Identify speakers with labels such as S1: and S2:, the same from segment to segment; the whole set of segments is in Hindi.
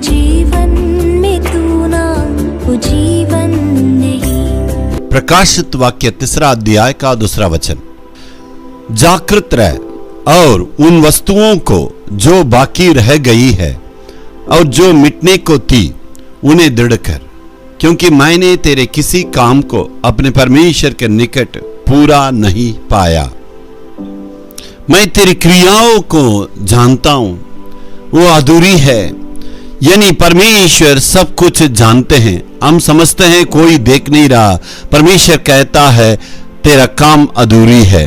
S1: जीवन में तू ना वो जीवन नहीं।
S2: प्रकाशित वाक्य 3 अध्याय का 2 वचन। जागृत रह और उन वस्तुओं को जो बाकी रह गई है और जो मिटने को थी उन्हें दृढ़ कर, क्योंकि मैंने तेरे किसी काम को अपने परमेश्वर के निकट पूरा नहीं पाया। मैं तेरी क्रियाओं को जानता हूं, वो अधूरी है। यानी परमेश्वर सब कुछ जानते हैं, हम समझते हैं कोई देख नहीं रहा। परमेश्वर कहता है तेरा काम अधूरी है।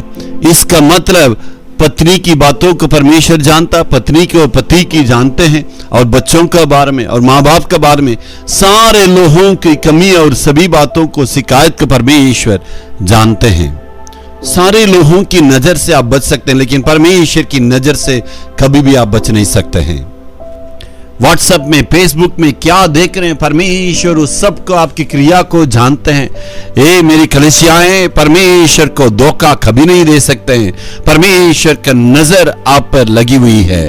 S2: इसका मतलब पत्नी की बातों को परमेश्वर जानता, पत्नी को पति की जानते हैं, और बच्चों के बारे में और माँ बाप के बारे में सारे लोगों की कमी और सभी बातों को शिकायत को परमेश्वर जानते हैं। सारे लोगों की नजर से आप बच सकते हैं, लेकिन परमेश्वर की नजर से कभी भी आप बच नहीं सकते हैं। व्हाट्सएप में, फेसबुक में क्या देख रहे हैं, परमेश्वर उस सब को, आपकी क्रिया को जानते हैं। ए मेरी कलीसियाएं, परमेश्वर को धोखा कभी नहीं दे सकते हैं। परमेश्वर का नजर आप पर लगी हुई है।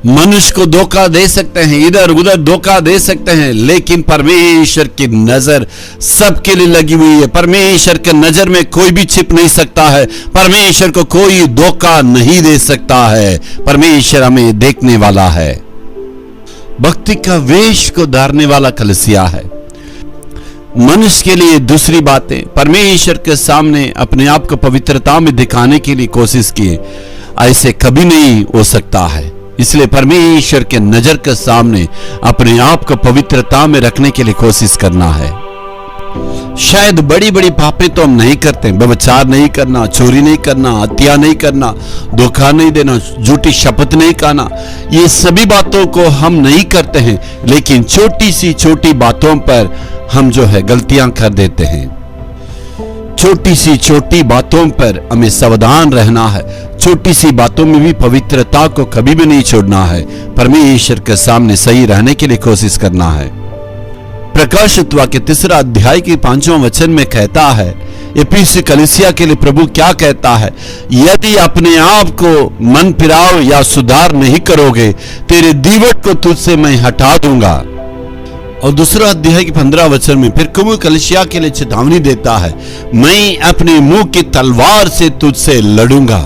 S2: मनुष्य को धोखा दे सकते हैं, इधर उधर धोखा दे सकते हैं, लेकिन परमेश्वर की नजर सबके लिए लगी हुई है। परमेश्वर के नजर में कोई भी छिप नहीं सकता है। परमेश्वर को कोई धोखा नहीं दे सकता है। परमेश्वर हमें देखने वाला है। भक्ति का वेश को धारने वाला कलीसिया है। मनुष्य के लिए दूसरी बातें, परमेश्वर के सामने अपने आप को पवित्रता में दिखाने के लिए कोशिश किए, ऐसे कभी नहीं हो सकता है। इसलिए परमेश्वर के नजर के सामने अपने आप को पवित्रता में रखने के लिए कोशिश करना है। शायद बड़ी बड़ी पापें तो हम नहीं करते, व्यभिचार नहीं करना, चोरी नहीं करना, हत्या नहीं करना, धोखा नहीं देना, झूठी शपथ नहीं खाना, ये सभी बातों को हम नहीं करते हैं, लेकिन छोटी सी छोटी बातों पर हम जो है गलतियां कर देते हैं। छोटी सी छोटी बातों पर हमें सावधान रहना है। छोटी सी बातों में भी पवित्रता को कभी भी नहीं छोड़ना है। परमेश्वर के सामने सही रहने के लिए कोशिश करना है। प्रकाशित वाक्य 3 अध्याय के 5वां वचन में कहता है, एफिसी कलीसिया के लिए प्रभु क्या कहता है, यदि अपने आप को मन फिराव या सुधार नहीं करोगे, तेरे दीवट को तुझसे मैं हटा दूंगा। और 2 अध्याय के 15 वचन में फिर कुमु कलीसिया के लिए चेतावनी देता है, मैं अपने मुंह की तलवार से तुझसे लड़ूंगा।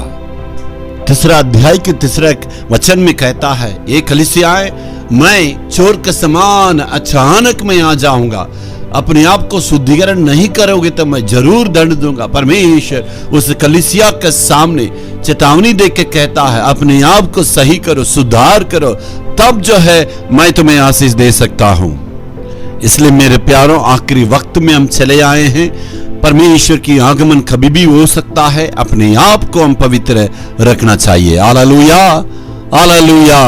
S2: 3 अध्याय के 3 वचन में कहता है, ये कलीसियाएं, मैं चोर के समान अचानक मैं आ जाऊंगा। अपने आप को शुद्धिकरण नहीं करोगे तो मैं जरूर दंड दूंगा। परमेश्वर उस कलीसिया के सामने चेतावनी दे के कहता है, अपने आप को सही करो, सुधार करो, तब जो है मैं तुम्हें आशीष दे सकता हूं। इसलिए मेरे प्यारों, आखिरी वक्त में हम चले आए हैं। परमेश्वर की आगमन कभी भी हो सकता है। अपने आप को हम पवित्र रखना चाहिए। Hallelujah, hallelujah.